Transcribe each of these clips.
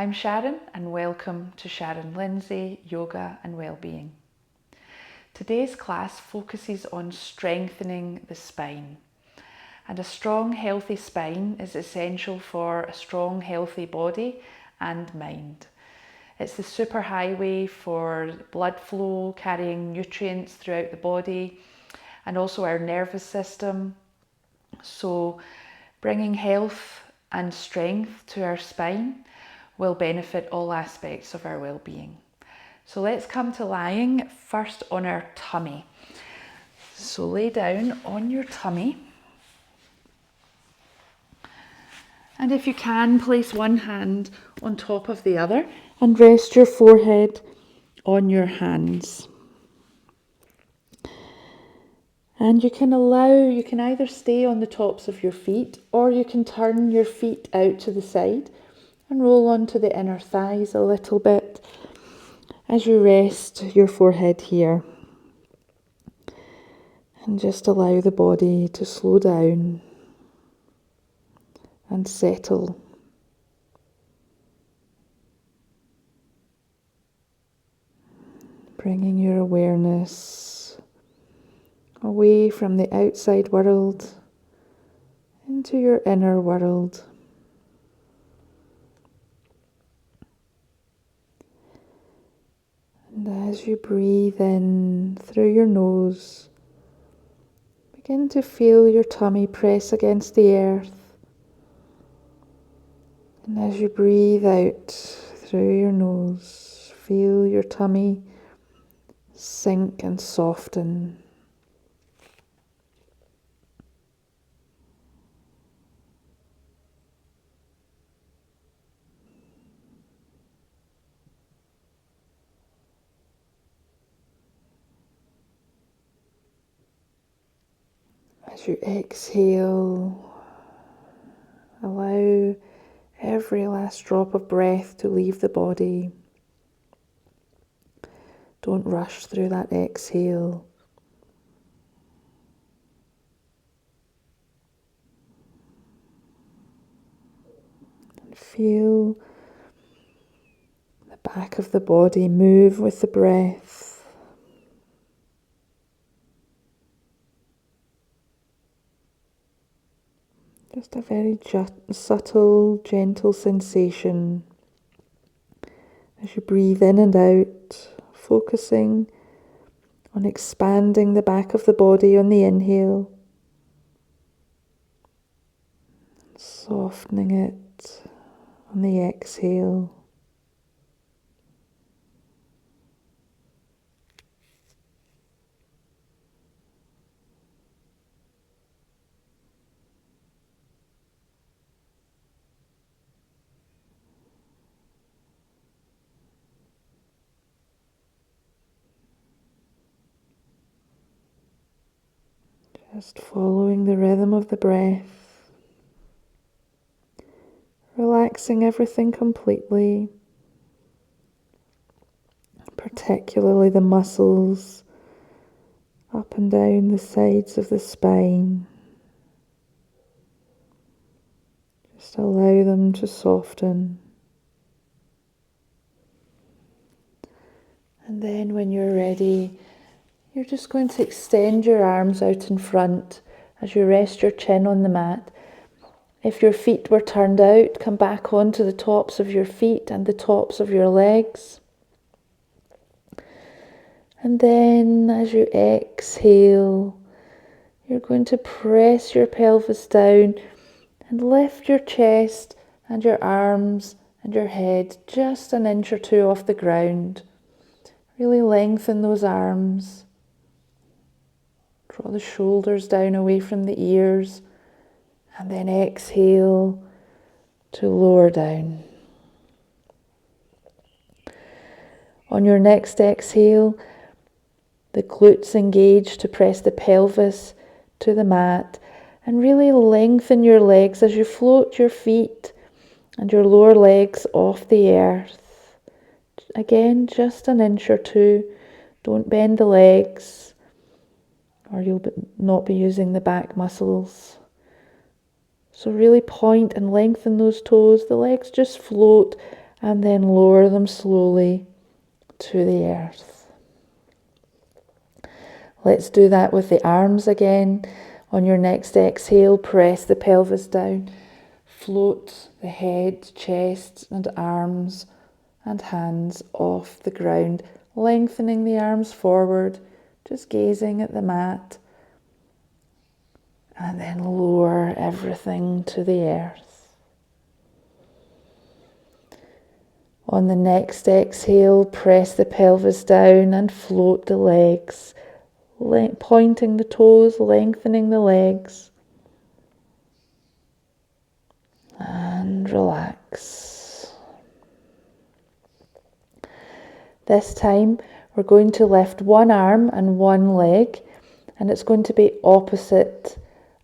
I'm Sharon and welcome to Sharon Lindsay Yoga and Wellbeing. Today's class focuses on strengthening the spine. And a strong, healthy spine is essential for a strong, healthy body and mind. It's the superhighway for blood flow, carrying nutrients throughout the body, and also our nervous system. So bringing health and strength to our spine will benefit all aspects of our well-being. So let's come to lying first on our tummy. So lay down on your tummy. And if you can, place one hand on top of the other and rest your forehead on your hands. And you can either stay on the tops of your feet or you can turn your feet out to the side and roll onto the inner thighs a little bit as you rest your forehead here. And just allow the body to slow down and settle. Bringing your awareness away from the outside world into your inner world. And as you breathe in through your nose, begin to feel your tummy press against the earth. And as you breathe out through your nose, feel your tummy sink and soften. As you exhale, allow every last drop of breath to leave the body. Don't rush through that exhale. And feel the back of the body move with the breath. Just a very subtle, gentle sensation as you breathe in and out, focusing on expanding the back of the body on the inhale, softening it on the exhale. Just following the rhythm of the breath, relaxing everything completely, particularly the muscles up and down the sides of the spine. Just allow them to soften. And then when you're ready, you're just going to extend your arms out in front as you rest your chin on the mat. If your feet were turned out, come back onto the tops of your feet and the tops of your legs. And then as you exhale, you're going to press your pelvis down and lift your chest and your arms and your head just an inch or two off the ground. Really lengthen those arms. Draw the shoulders down away from the ears, and then exhale to lower down. On your next exhale, the glutes engage to press the pelvis to the mat, and really lengthen your legs as you float your feet and your lower legs off the earth. Again, just an inch or two. Don't bend the legs, or you'll not be using the back muscles. So really point and lengthen those toes. The legs just float and then lower them slowly to the earth. Let's do that with the arms again. On your next exhale, press the pelvis down. Float the head, chest and arms and hands off the ground, lengthening the arms forward, just gazing at the mat. And then lower everything to the earth. On the next exhale, press the pelvis down and float the legs, pointing the toes, lengthening the legs. And relax. This time we're going to lift one arm and one leg, and it's going to be opposite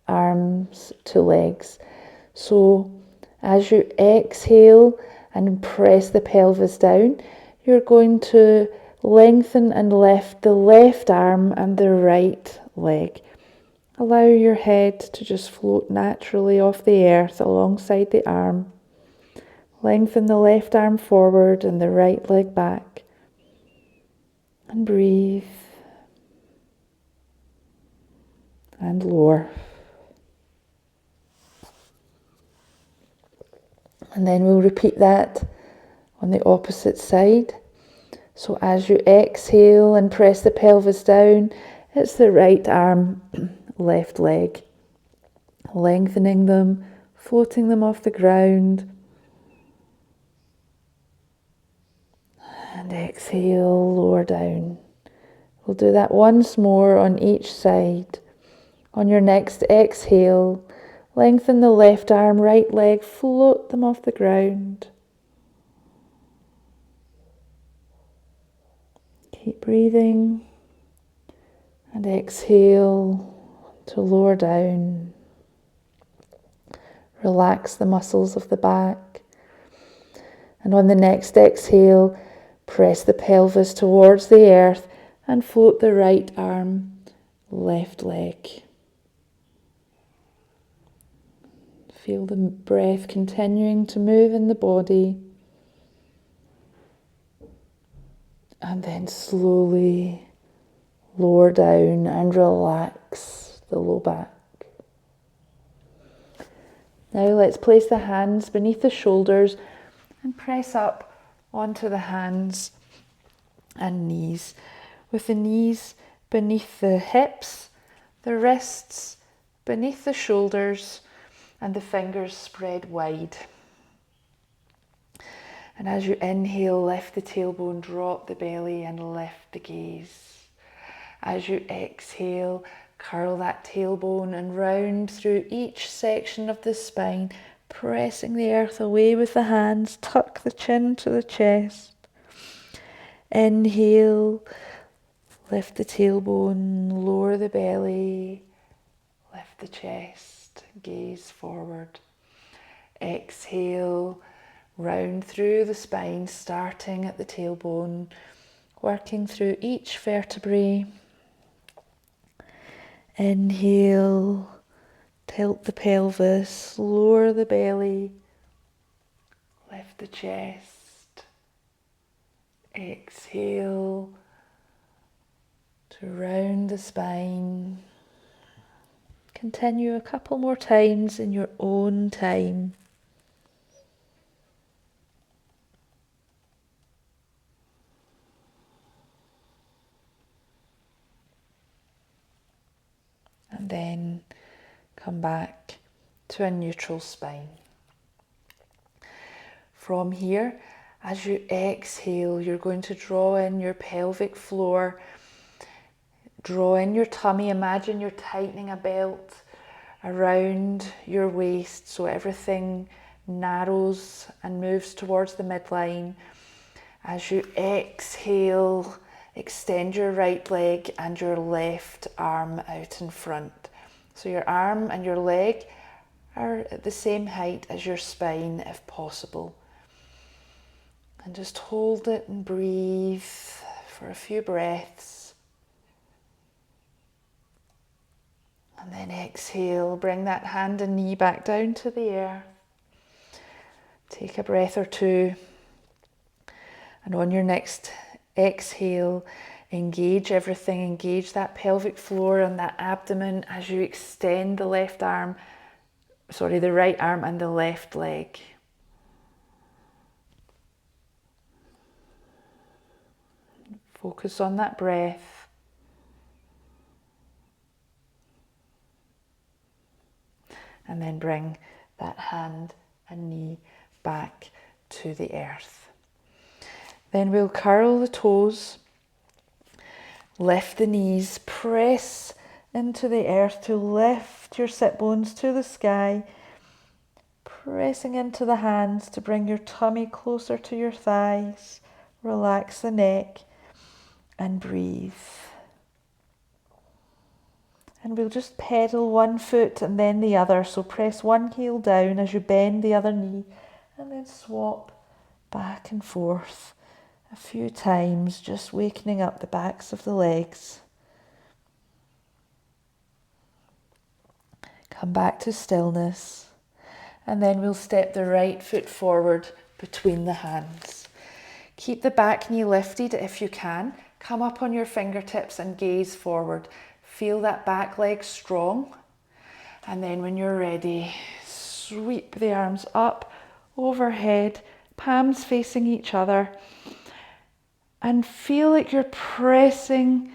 arms to legs. So as you exhale and press the pelvis down, you're going to lengthen and lift the left arm and the right leg. Allow your head to just float naturally off the earth alongside the arm. Lengthen the left arm forward and the right leg back. And breathe. And lower. And then we'll repeat that on the opposite side. So as you exhale and press the pelvis down, it's the right arm, left leg. Lengthening them, floating them off the ground. And exhale, lower down. We'll do that once more on each side. On your next exhale, lengthen the left arm, right leg, float them off the ground. Keep breathing. And exhale to lower down. Relax the muscles of the back. And on the next exhale, press the pelvis towards the earth and float the right arm, left leg. Feel the breath continuing to move in the body. And then slowly lower down and relax the low back. Now let's place the hands beneath the shoulders and press up onto the hands and knees, with the knees beneath the hips, the wrists beneath the shoulders, and the fingers spread wide. And as you inhale, lift the tailbone, drop the belly and lift the gaze. As you exhale, curl that tailbone and round through each section of the spine, pressing the earth away with the hands, tuck the chin to the chest. Inhale, lift the tailbone, lower the belly, lift the chest, gaze forward. Exhale, round through the spine, starting at the tailbone, working through each vertebrae. Inhale, tilt the pelvis, lower the belly, lift the chest. Exhale to round the spine. Continue a couple more times in your own time. And then come back to a neutral spine. From here, as you exhale, you're going to draw in your pelvic floor, draw in your tummy. Imagine you're tightening a belt around your waist so everything narrows and moves towards the midline. As you exhale, extend your right leg and your left arm out in front. So your arm and your leg are at the same height as your spine if possible. And just hold it and breathe for a few breaths. And then exhale, bring that hand and knee back down to the earth. Take a breath or two. And on your next exhale, engage everything, engage that pelvic floor and that abdomen as you extend the right arm and the left leg. Focus on that breath. And then bring that hand and knee back to the earth. Then we'll curl the toes, lift the knees, press into the earth to lift your sit bones to the sky, pressing into the hands to bring your tummy closer to your thighs. Relax the neck and breathe. And we'll just pedal one foot and then the other. So press one heel down as you bend the other knee and then swap back and forth a few times, just wakening up the backs of the legs. Come back to stillness. And then we'll step the right foot forward between the hands. Keep the back knee lifted if you can. Come up on your fingertips and gaze forward. Feel that back leg strong. And then when you're ready, sweep the arms up, overhead, palms facing each other. And feel like you're pressing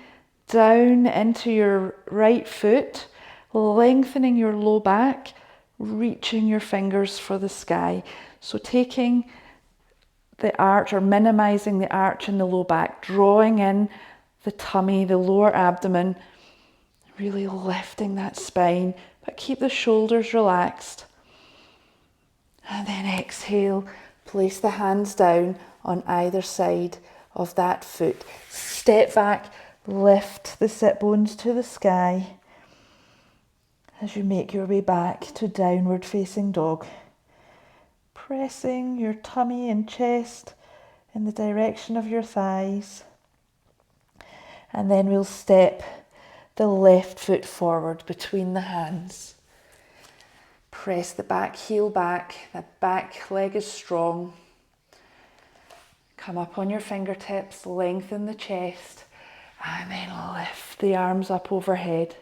down into your right foot, lengthening your low back, reaching your fingers for the sky. So taking the arch or minimizing the arch in the low back, drawing in the tummy, the lower abdomen, really lifting that spine, but keep the shoulders relaxed. And then exhale, place the hands down on either side of that foot. Step back, lift the sit bones to the sky as you make your way back to downward facing dog. Pressing your tummy and chest in the direction of your thighs. And then we'll step the left foot forward between the hands. Press the back heel back, the back leg is strong. Come up on your fingertips, lengthen the chest, and then lift the arms up overhead.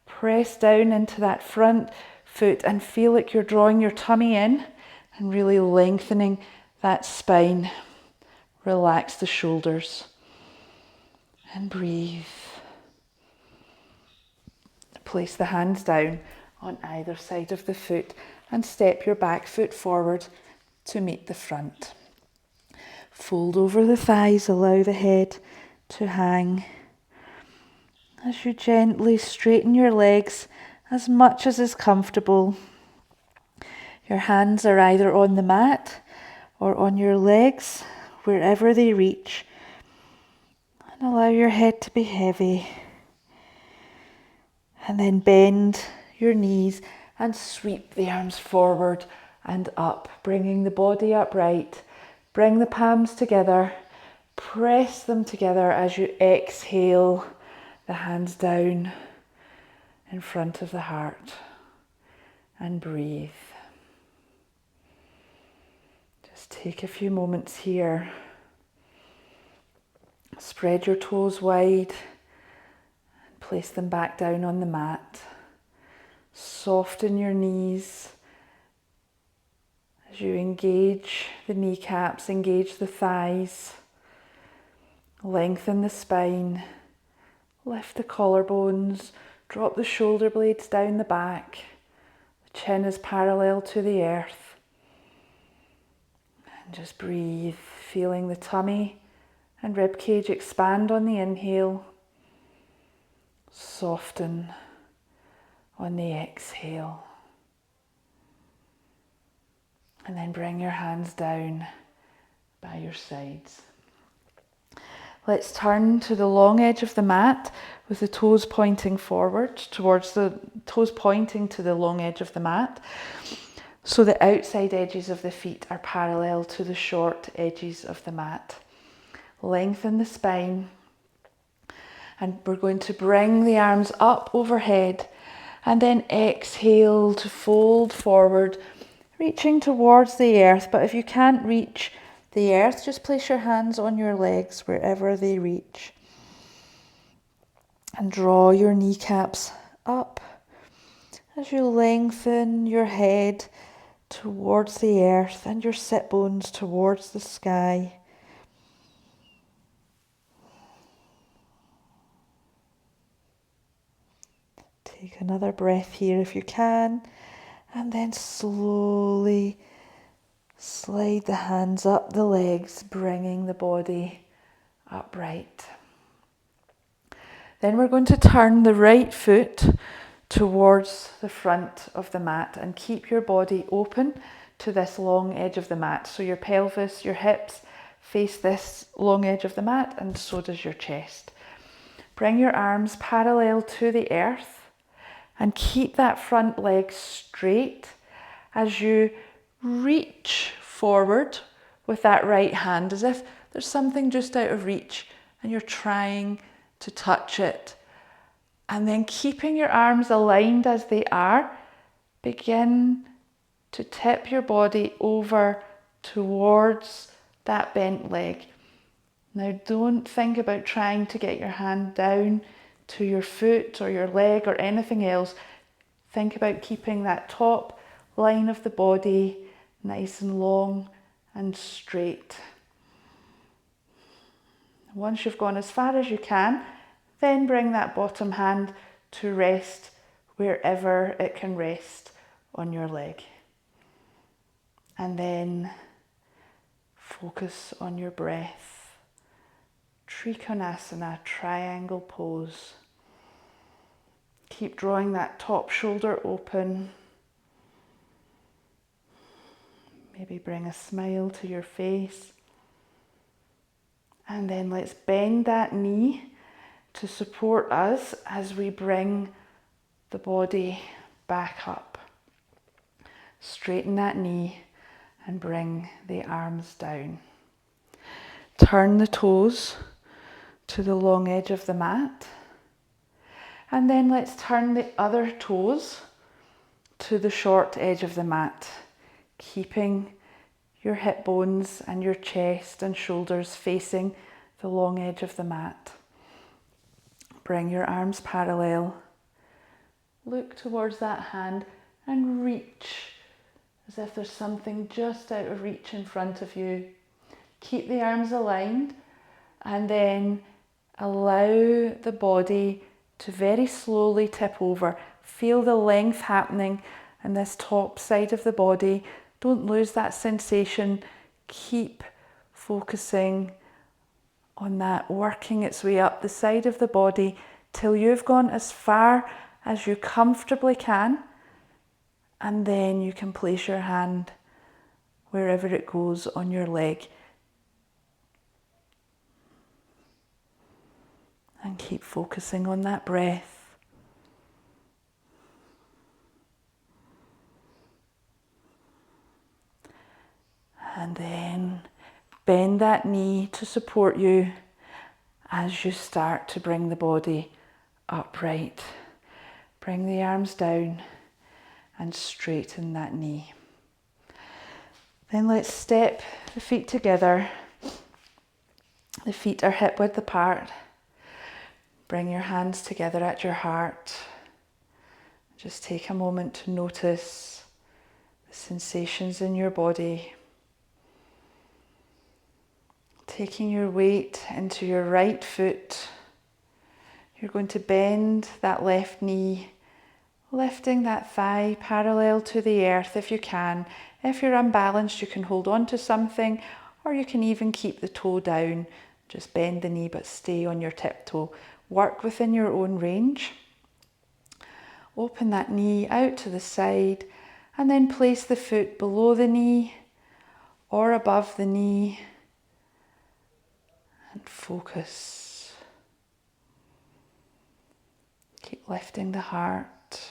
Press down into that front foot and feel like you're drawing your tummy in and really lengthening that spine. Relax the shoulders and breathe. Place the hands down on either side of the foot and step your back foot forward to meet the front. Fold over the thighs, allow the head to hang. As you gently straighten your legs as much as is comfortable. Your hands are either on the mat or on your legs, wherever they reach. And allow your head to be heavy. And then bend your knees and sweep the arms forward and up, bringing the body upright. Bring the palms together, press them together as you exhale, the hands down in front of the heart, and breathe. Just take a few moments here. Spread your toes wide. Place them back down on the mat. Soften your knees as you engage the kneecaps, engage the thighs. Lengthen the spine. Lift the collarbones. Drop the shoulder blades down the back. The chin is parallel to the earth. And just breathe, feeling the tummy and rib cage expand on the inhale. Soften on the exhale. And then bring your hands down by your sides. Let's turn to the long edge of the mat with the toes pointing forward towards the toes pointing to the long edge of the mat. So the outside edges of the feet are parallel to the short edges of the mat. Lengthen the spine. And we're going to bring the arms up overhead and then exhale to fold forward, reaching towards the earth. But if you can't reach the earth. Just place your hands on your legs wherever they reach. And draw your kneecaps up as you lengthen your head towards the earth and your sit bones towards the sky. Take another breath here if you can, and then slowly slide the hands up the legs, bringing the body upright. Then we're going to turn the right foot towards the front of the mat and keep your body open to this long edge of the mat. So your pelvis, your hips face this long edge of the mat, and so does your chest. Bring your arms parallel to the earth and keep that front leg straight as you reach forward with that right hand, as if there's something just out of reach and you're trying to touch it. And then keeping your arms aligned as they are, begin to tip your body over towards that bent leg. Now don't think about trying to get your hand down to your foot or your leg or anything else. Think about keeping that top line of the body nice and long and straight. Once you've gone as far as you can, then bring that bottom hand to rest wherever it can rest on your leg. And then focus on your breath. Trikonasana, triangle pose. Keep drawing that top shoulder open. Maybe bring a smile to your face. And then let's bend that knee to support us as we bring the body back up. Straighten that knee and bring the arms down. Turn the toes to the long edge of the mat. And then let's turn the other toes to the short edge of the mat, keeping your hip bones and your chest and shoulders facing the long edge of the mat. Bring your arms parallel. Look towards that hand and reach as if there's something just out of reach in front of you. Keep the arms aligned and then allow the body to very slowly tip over. Feel the length happening in this top side of the body. Don't lose that sensation. Keep focusing on that working its way up the side of the body till you've gone as far as you comfortably can, and then you can place your hand wherever it goes on your leg. And keep focusing on that breath. And then bend that knee to support you as you start to bring the body upright. Bring the arms down and straighten that knee. Then let's step the feet together. The feet are hip width apart. Bring your hands together at your heart. Just take a moment to notice the sensations in your body. Taking your weight into your right foot, you're going to bend that left knee, lifting that thigh parallel to the earth if you can. If you're unbalanced, you can hold on to something, or you can even keep the toe down. Just bend the knee but stay on your tiptoe. Work within your own range. Open that knee out to the side and then place the foot below the knee or above the knee. And focus. Keep lifting the heart,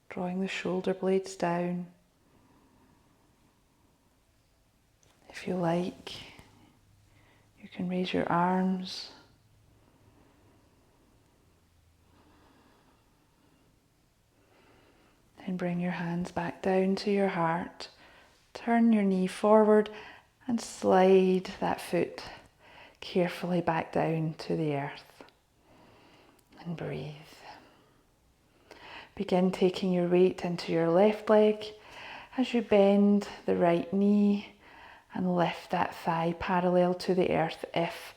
drawing the shoulder blades down. If you like, you can raise your arms. Then bring your hands back down to your heart. Turn your knee forward And slide that foot carefully back down to the earth. And breathe. Begin taking your weight into your left leg as you bend the right knee and lift that thigh parallel to the earth if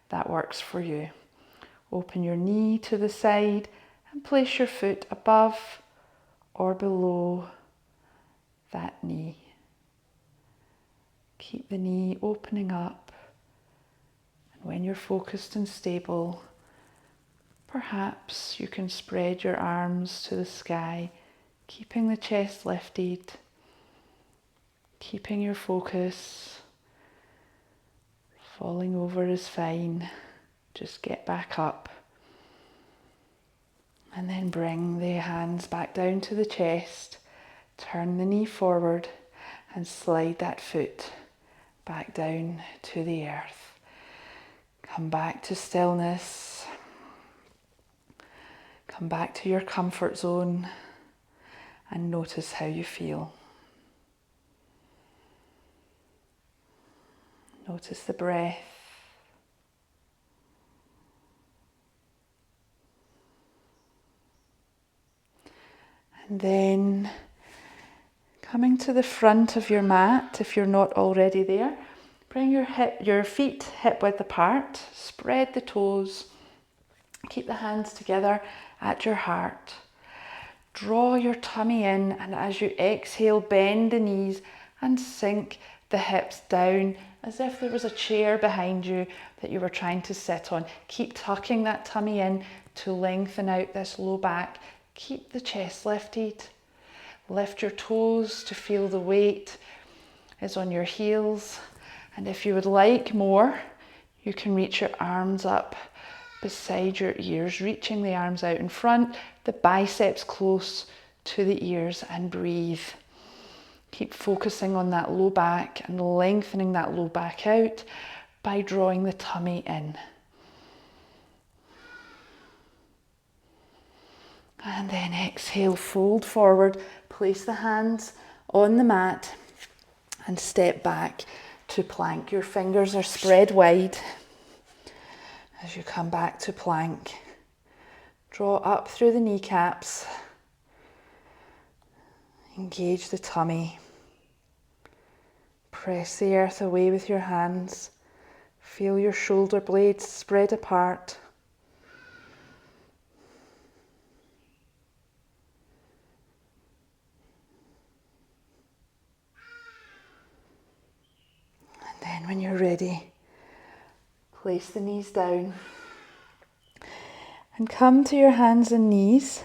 that works for you. Open your knee to the side and place your foot above or below that knee. Keep the knee opening up, and when you're focused and stable, perhaps you can spread your arms to the sky, keeping the chest lifted, keeping your focus. Falling over is fine, just get back up. And then bring the hands back down to the chest, turn the knee forward and slide that foot back down to the earth. Come back to stillness. Come back to your comfort zone and notice how you feel. Notice the breath. And then coming to the front of your mat, if you're not already there, bring your feet hip width apart, spread the toes, keep the hands together at your heart. Draw your tummy in, and as you exhale, bend the knees and sink the hips down as if there was a chair behind you that you were trying to sit on. Keep tucking that tummy in to lengthen out this low back. Keep the chest lifted. Lift your toes to feel the weight is on your heels. And if you would like more, you can reach your arms up beside your ears, reaching the arms out in front, the biceps close to the ears, and breathe. Keep focusing on that low back and lengthening that low back out by drawing the tummy in. And then exhale, fold forward, place the hands on the mat and step back to plank. Your fingers are spread wide as you come back to plank. Draw up through the kneecaps. Engage the tummy. Press the earth away with your hands. Feel your shoulder blades spread apart. Then when you're ready, place the knees down and come to your hands and knees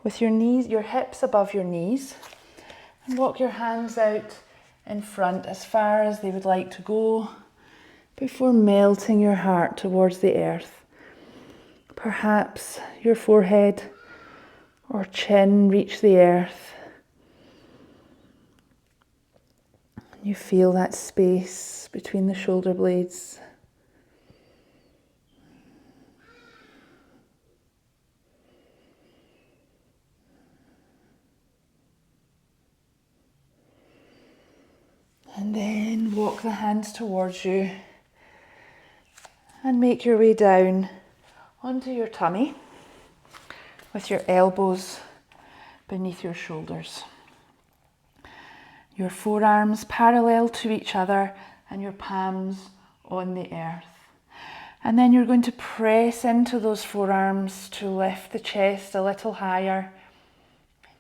with your hips above your knees, and walk your hands out in front as far as they would like to go before melting your heart towards the earth. Perhaps your forehead or chin reach the earth. You feel that space between the shoulder blades. And then walk the hands towards you and make your way down onto your tummy with your elbows beneath your shoulders. Your forearms parallel to each other and your palms on the earth. And then you're going to press into those forearms to lift the chest a little higher.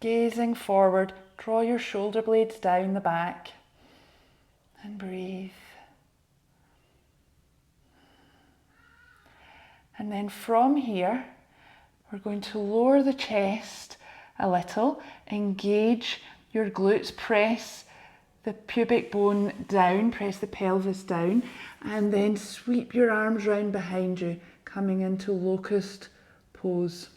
Gazing forward, draw your shoulder blades down the back and breathe. And then from here, we're going to lower the chest a little, engage your glutes, press the pubic bone down, press the pelvis down, and then sweep your arms round behind you, coming into locust pose.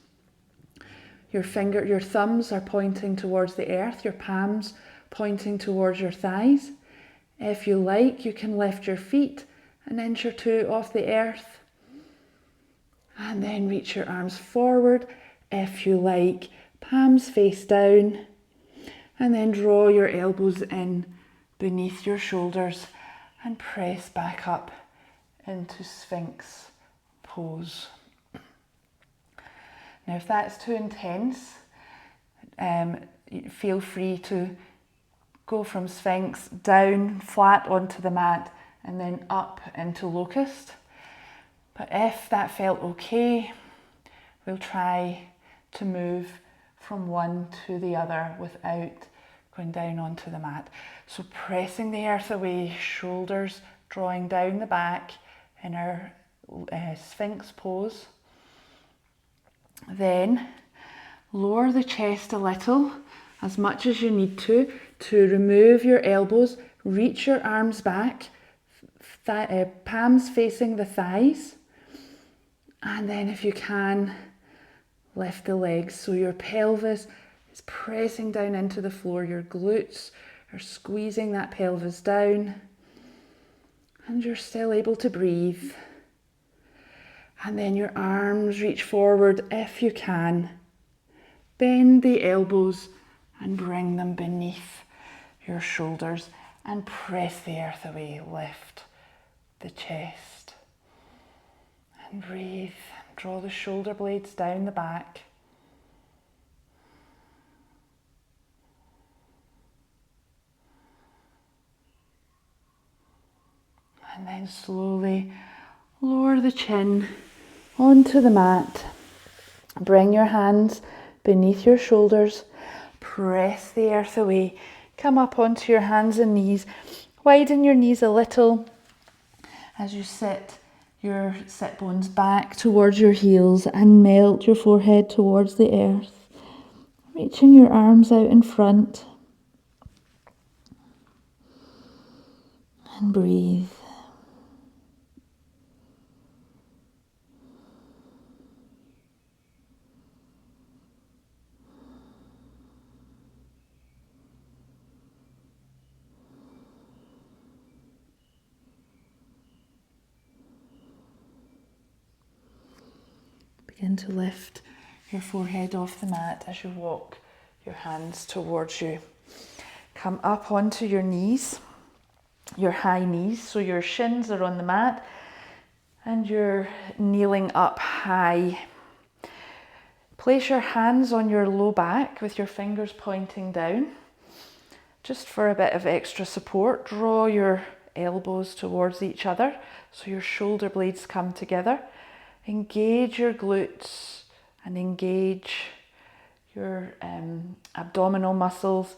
Your thumbs are pointing towards the earth, your palms pointing towards your thighs. If you like, you can lift your feet an inch or two off the earth, and then reach your arms forward. If you like, palms face down. And then draw your elbows in beneath your shoulders and press back up into Sphinx pose. Now, if that's too intense, feel free to go from Sphinx down flat onto the mat and then up into locust. But if that felt okay, we'll try to move from one to the other without going down onto the mat. So pressing the earth away, shoulders drawing down the back in our Sphinx pose. Then lower the chest a little, as much as you need to remove your elbows, reach your arms back, palms facing the thighs, and then if you can, lift the legs so your pelvis is pressing down into the floor, your glutes are squeezing that pelvis down, and you're still able to breathe. And then your arms reach forward if you can. Bend the elbows and bring them beneath your shoulders and press the earth away. Lift the chest and breathe. Draw the shoulder blades down the back. And then slowly lower the chin onto the mat. Bring your hands beneath your shoulders. Press the earth away. Come up onto your hands and knees. Widen your knees a little as you sit your sit bones back towards your heels and melt your forehead towards the earth. Reaching your arms out in front. And breathe. Begin to lift your forehead off the mat as you walk your hands towards you. Come up onto your knees, your high knees, so your shins are on the mat and you're kneeling up high. Place your hands on your low back with your fingers pointing down. Just for a bit of extra support, draw your elbows towards each other so your shoulder blades come together. Engage your glutes and engage your abdominal muscles.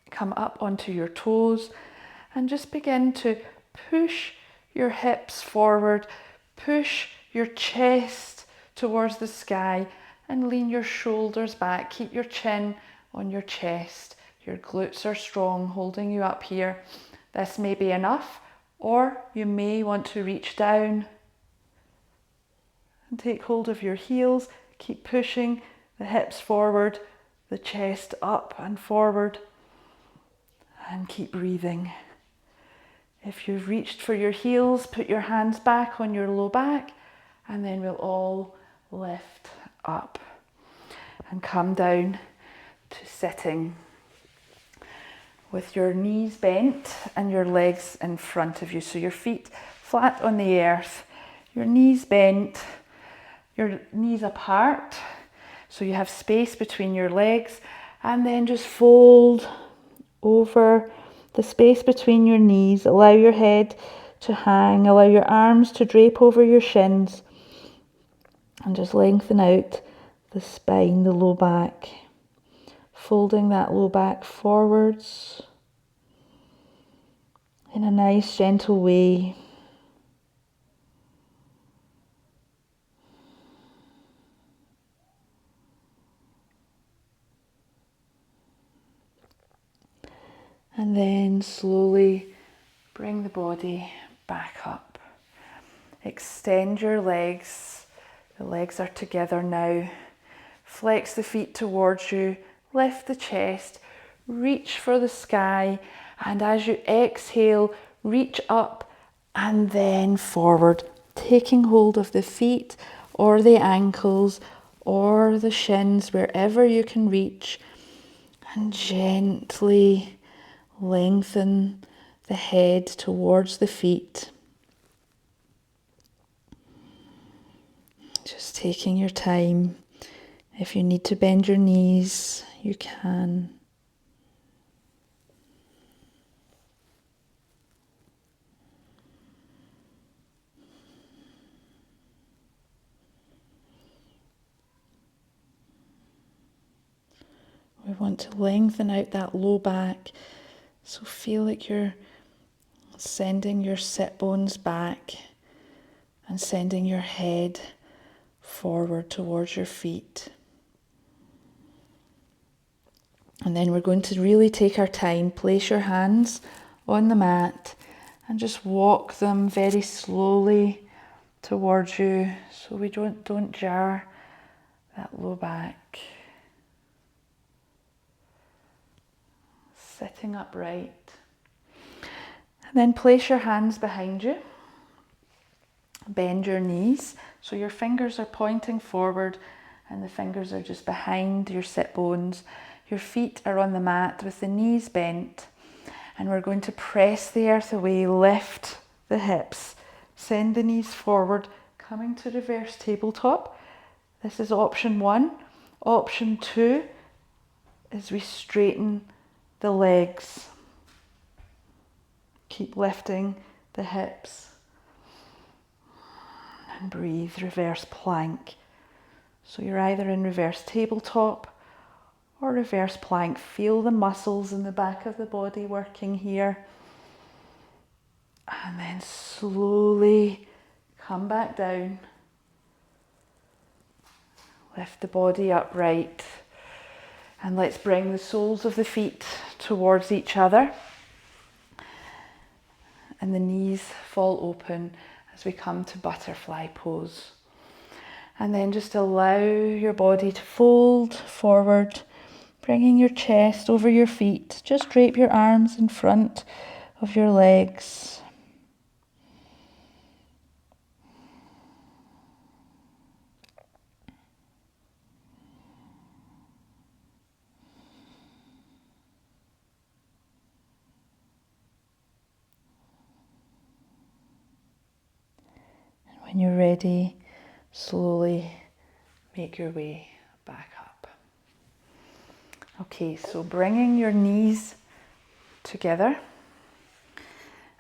Come up onto your toes and just begin to push your hips forward, push your chest towards the sky and lean your shoulders back. Keep your chin on your chest. Your glutes are strong, holding you up here. This may be enough, or you may want to reach down and take hold of your heels. Keep pushing the hips forward, the chest up and forward, and keep breathing. If you've reached for your heels, put your hands back on your low back, and then we'll all lift up and come down to sitting with your knees bent and your legs in front of you. So your feet flat on the earth, your knees bent, your knees apart, so you have space between your legs, and then just fold over the space between your knees. Allow your head to hang, allow your arms to drape over your shins, and just lengthen out the spine, the low back, folding that low back forwards in a nice gentle way. And then slowly bring the body back up. Extend your legs. The legs are together now. Flex the feet towards you. Lift the chest. Reach for the sky. And as you exhale, reach up and then forward, taking hold of the feet or the ankles or the shins, wherever you can reach, and gently lengthen the head towards the feet. Just taking your time. If you need to bend your knees, you can. We want to lengthen out that low back, so feel like you're sending your sit bones back and sending your head forward towards your feet. And then we're going to really take our time. Place your hands on the mat and just walk them very slowly towards you so we don't jar that low back. Sitting upright. And then place your hands behind you. Bend your knees so your fingers are pointing forward and the fingers are just behind your sit bones. Your feet are on the mat with the knees bent, and we're going to press the earth away, lift the hips, send the knees forward, coming to reverse tabletop. This is option 1. Option 2 is we straighten the legs. Keep lifting the hips. And breathe, reverse plank. So you're either in reverse tabletop or reverse plank. Feel the muscles in the back of the body working here. And then slowly come back down. Lift the body upright. And let's bring the soles of the feet towards each other. And the knees fall open as we come to butterfly pose. And then just allow your body to fold forward, bringing your chest over your feet. Just drape your arms in front of your legs. When you're ready, slowly make your way back up. Okay, so bringing your knees together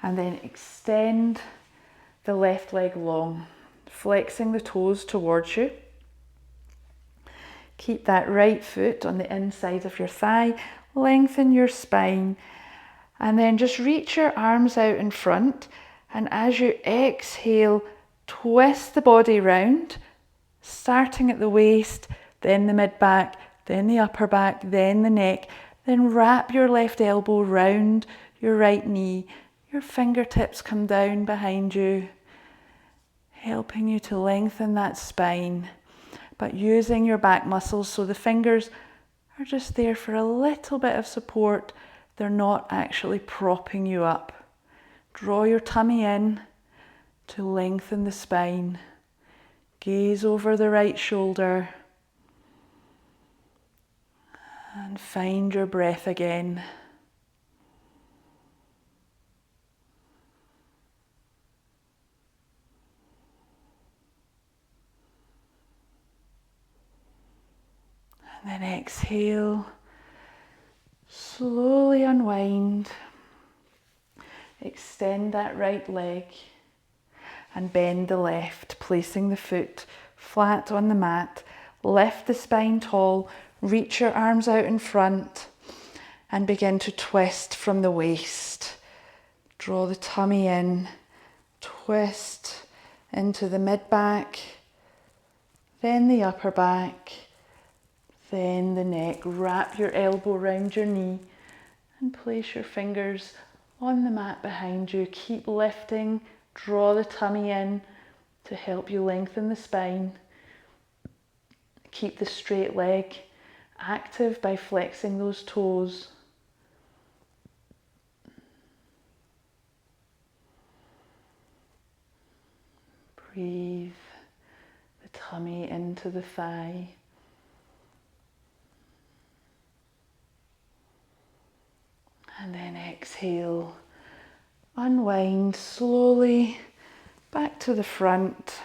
and then extend the left leg long, flexing the toes towards you. Keep that right foot on the inside of your thigh, lengthen your spine, and then just reach your arms out in front, and as you exhale, twist the body round, starting at the waist, then the mid-back, then the upper back, then the neck. Then wrap your left elbow round your right knee. Your fingertips come down behind you, helping you to lengthen that spine, but using your back muscles so the fingers are just there for a little bit of support. They're not actually propping you up. Draw your tummy in to lengthen the spine. Gaze over the right shoulder and find your breath again. And then exhale, slowly unwind, extend that right leg and bend the left, placing the foot flat on the mat. Lift the spine tall, reach your arms out in front and begin to twist from the waist. Draw the tummy in, twist into the mid-back, then the upper back, then the neck. Wrap your elbow around your knee and place your fingers on the mat behind you. Keep lifting, draw the tummy in to help you lengthen the spine. Keep the straight leg active by flexing those toes. Breathe the tummy into the thigh. And then exhale, unwind slowly back to the front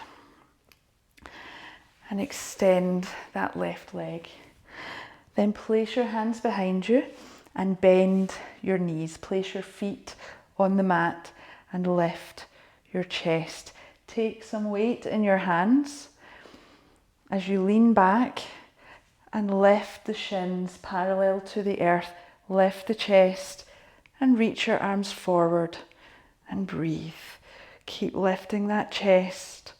and extend that left leg. Then place your hands behind you and bend your knees. Place your feet on the mat and lift your chest. Take some weight in your hands as you lean back and lift the shins parallel to the earth. Lift the chest and reach your arms forward and breathe. Keep lifting that chest.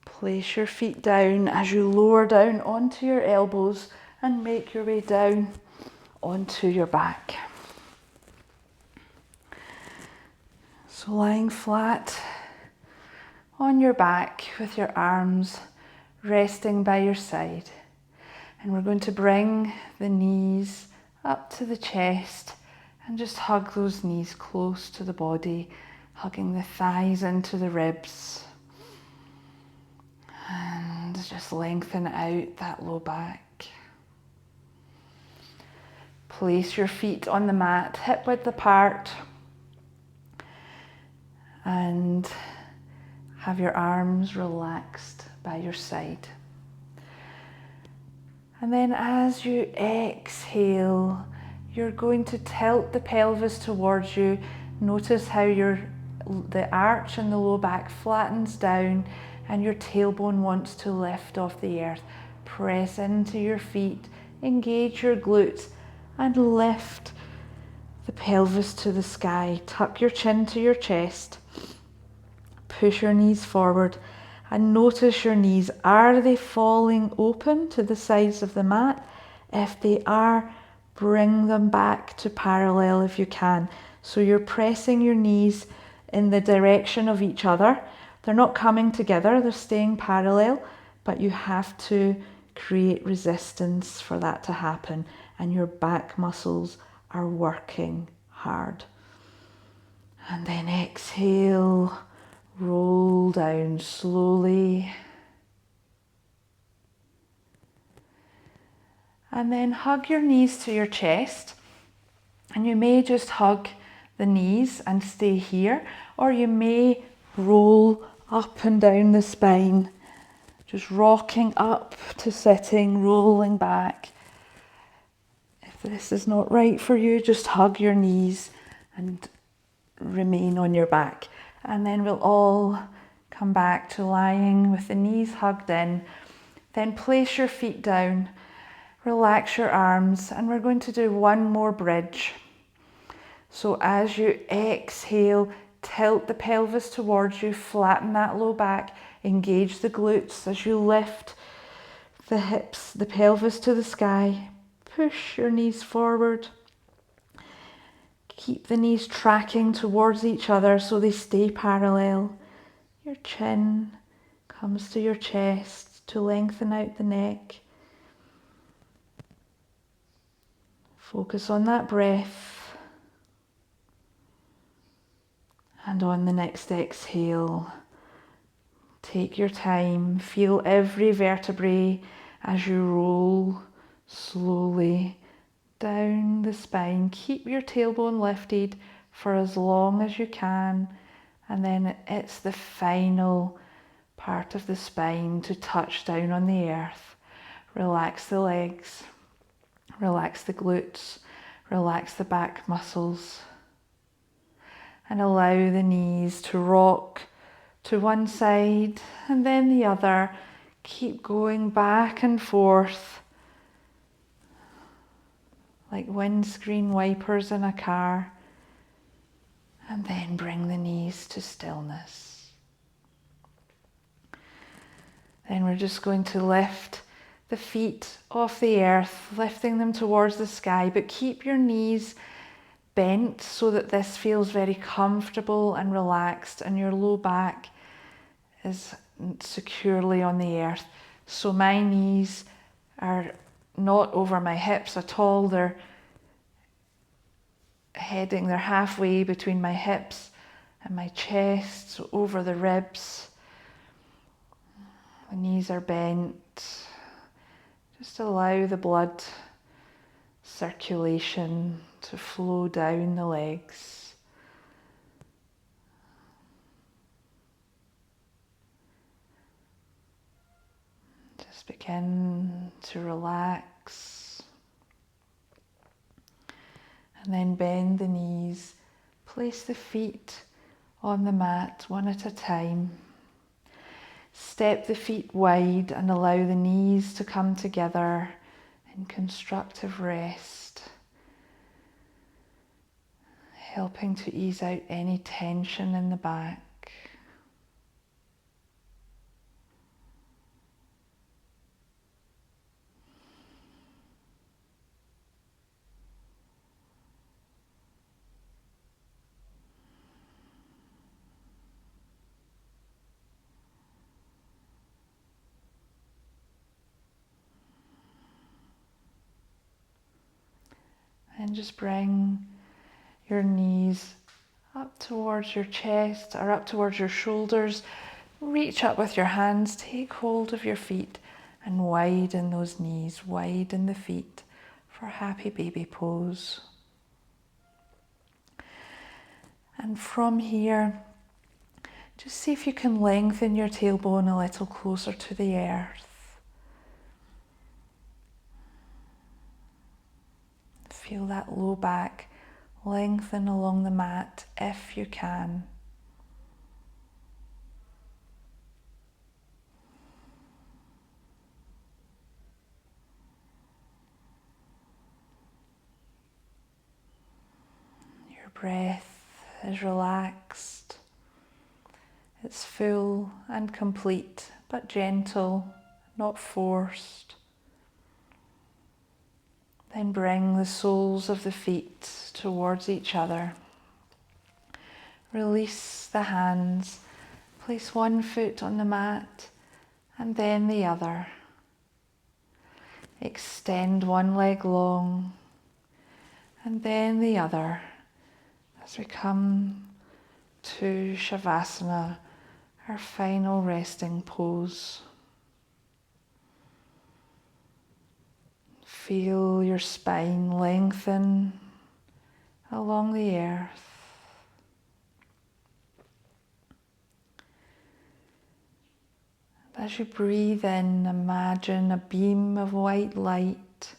Place your feet down as you lower down onto your elbows and make your way down onto your back. So lying flat on your back with your arms resting by your side. And we're going to bring the knees up to the chest and just hug those knees close to the body, hugging the thighs into the ribs. And just lengthen out that low back. Place your feet on the mat, hip width apart. And have your arms relaxed by your side. And then as you exhale, you're going to tilt the pelvis towards you. Notice how the arch in the low back flattens down and your tailbone wants to lift off the earth. Press into your feet, engage your glutes and lift the pelvis to the sky. Tuck your chin to your chest. Push your knees forward and notice your knees. Are they falling open to the sides of the mat? If they are, bring them back to parallel if you can. So you're pressing your knees in the direction of each other. They're not coming together, they're staying parallel, but you have to create resistance for that to happen, and your back muscles are working hard. And then exhale, roll down slowly. And then hug your knees to your chest. And you may just hug the knees and stay here, or you may roll up and down the spine, just rocking up to sitting, rolling back. If this is not right for you, just hug your knees and remain on your back. And then we'll all come back to lying with the knees hugged in. Then place your feet down, relax your arms, and we're going to do one more bridge. So as you exhale, tilt the pelvis towards you, flatten that low back, engage the glutes as you lift the hips, the pelvis to the sky. Push your knees forward. Keep the knees tracking towards each other so they stay parallel. Your chin comes to your chest to lengthen out the neck. Focus on that breath. And on the next exhale, take your time, feel every vertebrae as you roll slowly down the spine. Keep your tailbone lifted for as long as you can, and then it's the final part of the spine to touch down on the earth. Relax the legs, relax the glutes, relax the back muscles. And allow the knees to rock to one side and then the other. Keep going back and forth like windscreen wipers in a car. And then bring the knees to stillness. Then we're just going to lift the feet off the earth, lifting them towards the sky, but keep your knees bent so that this feels very comfortable and relaxed and your low back is securely on the earth. So my knees are not over my hips at all. They're halfway between my hips and my chest, so over the ribs. The knees are bent. Just allow the blood circulation to flow down the legs. Just begin to relax. And then bend the knees. Place the feet on the mat one at a time. Step the feet wide and allow the knees to come together in constructive rest, helping to ease out any tension in the back. And just bring your knees up towards your chest or up towards your shoulders. Reach up with your hands, take hold of your feet and widen those knees, widen the feet for happy baby pose. And from here, just see if you can lengthen your tailbone a little closer to the earth. Feel that low back lengthen along the mat if you can. Your breath is relaxed. It's full and complete, but gentle, not forced. Then bring the soles of the feet towards each other. Release the hands. Place one foot on the mat and then the other. Extend one leg long and then the other as we come to Shavasana, our final resting pose. Feel your spine lengthen along the earth. As you breathe in, imagine a beam of white light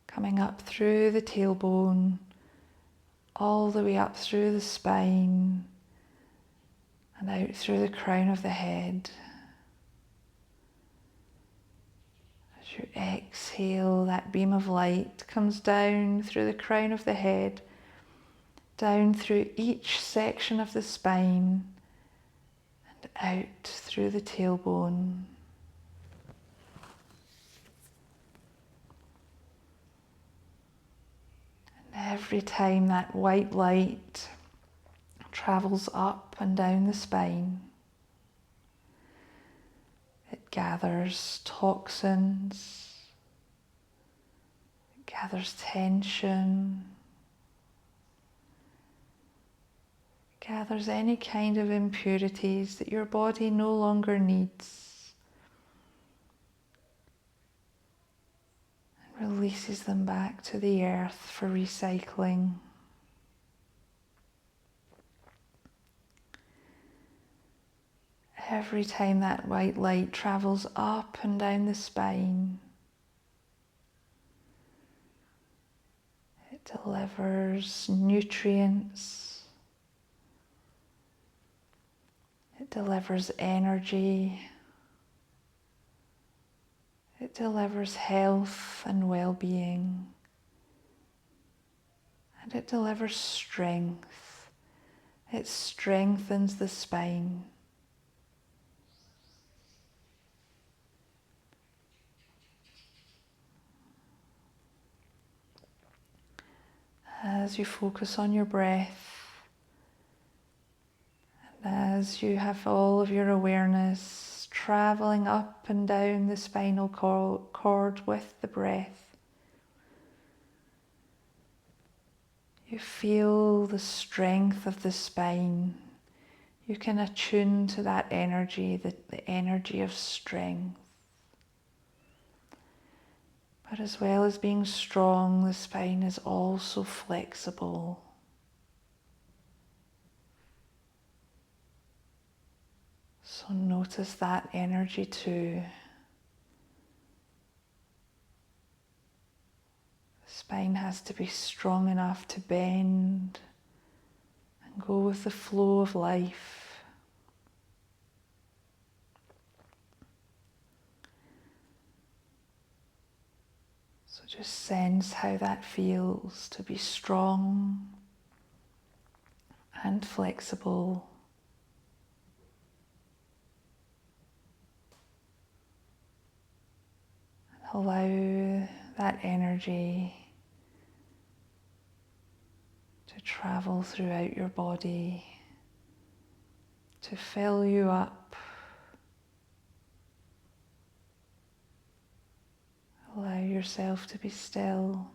coming up through the tailbone, all the way up through the spine and out through the crown of the head. As you exhale, that beam of light comes down through the crown of the head, down through each section of the spine and out through the tailbone. And every time that white light travels up and down the spine, it gathers toxins, it gathers tension, it gathers any kind of impurities that your body no longer needs, and releases them back to the earth for recycling. Every time that white light travels up and down the spine, it delivers nutrients, it delivers energy, it delivers health and well-being, and it delivers strength. It strengthens the spine. As you focus on your breath, and as you have all of your awareness traveling up and down the spinal cord with the breath, you feel the strength of the spine. you can attune to that energy, the energy of strength. But as well as being strong, the spine is also flexible. So notice that energy too. The spine has to be strong enough to bend and go with the flow of life. So just sense how that feels to be strong and flexible. Allow that energy to travel throughout your body, to fill you up. Allow yourself to be still.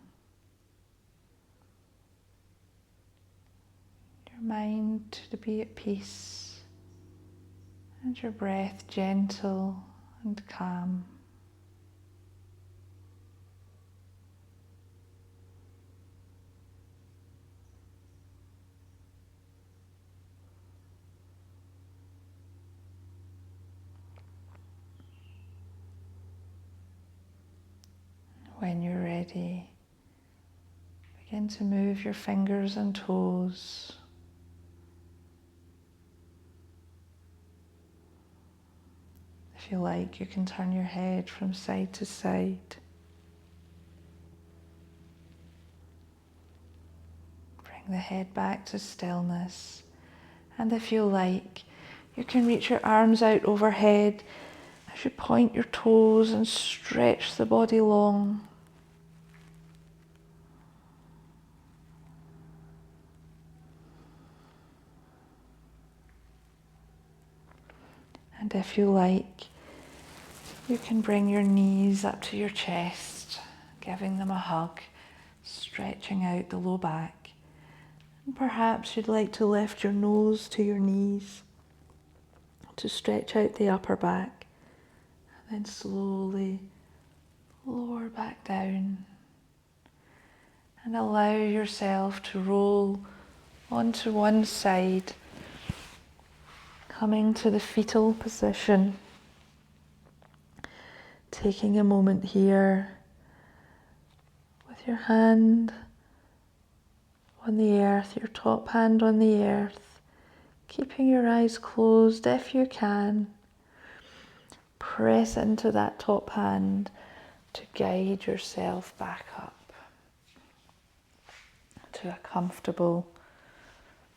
Your mind to be at peace, and your breath gentle and calm. When you're ready, begin to move your fingers and toes. If you like, you can turn your head from side to side. Bring the head back to stillness. And if you like, you can reach your arms out overhead as you point your toes and stretch the body long. And if you like, you can bring your knees up to your chest, giving them a hug, stretching out the low back. And perhaps you'd like to lift your nose to your knees to stretch out the upper back, and then slowly lower back down. And allow yourself to roll onto one side, coming to the fetal position. Taking a moment here with your hand on the earth, your top hand on the earth, keeping your eyes closed if you can. Press into that top hand to guide yourself back up to a comfortable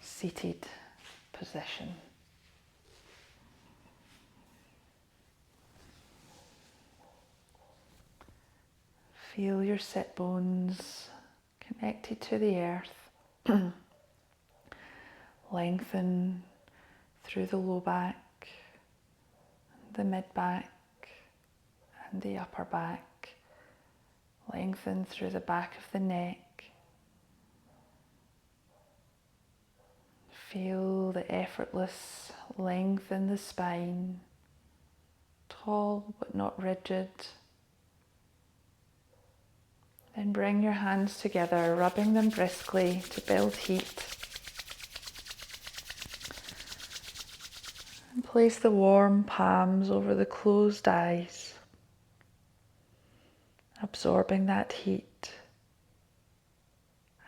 seated position. Feel your sit bones connected to the earth. Lengthen through the low back, the mid back, and the upper back. Lengthen through the back of the neck. Feel the effortless length in the spine, tall but not rigid. Then bring your hands together, rubbing them briskly to build heat. And place the warm palms over the closed eyes, absorbing that heat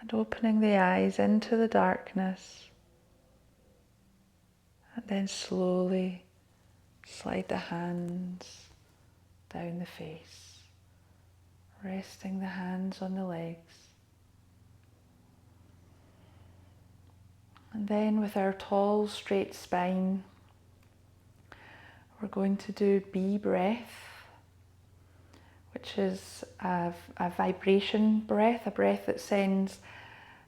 and opening the eyes into the darkness. And then slowly slide the hands down the face, resting the hands on the legs. And then with our tall, straight spine, we're going to do bee breath, which is a vibration breath, a breath that sends,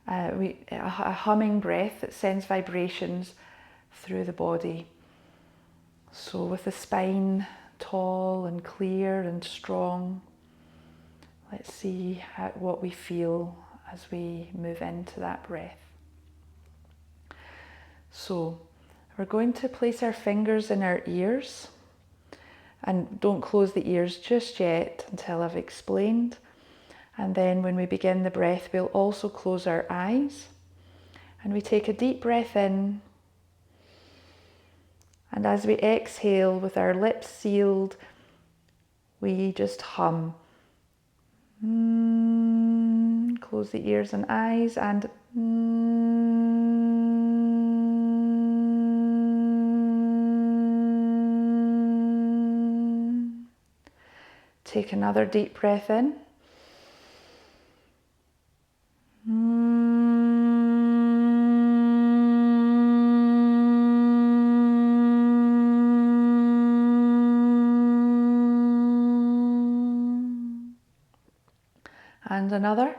a humming breath that sends vibrations through the body. So with the spine tall and clear and strong, let's see what we feel as we move into that breath. So We're going to place our fingers in our ears, and don't close the ears just yet until I've explained. And then when we begin the breath, we'll also close our eyes. And we take a deep breath in. And as we exhale with our lips sealed, we just hum. Close the ears and eyes and take another deep breath in. And another.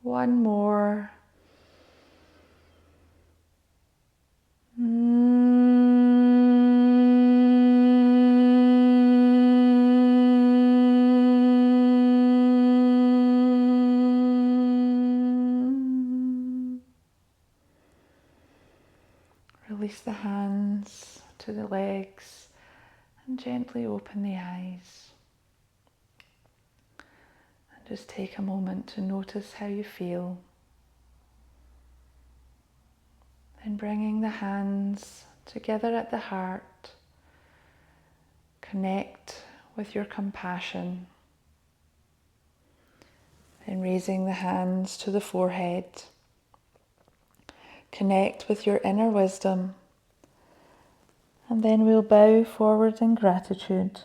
One more. Release the hands to the legs and gently open the eyes. And just take a moment to notice how you feel. Then bringing the hands together at the heart, connect with your compassion. Then raising the hands to the forehead. Connect with your inner wisdom, and then we'll bow forward in gratitude,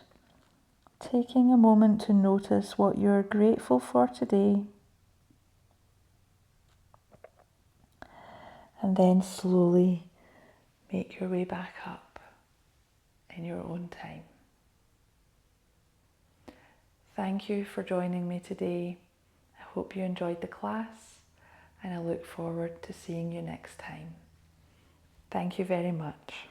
taking a moment to notice what you're grateful for today, and then slowly make your way back up in your own time. Thank you for joining me today. I hope you enjoyed the class, and I look forward to seeing you next time. Thank you very much.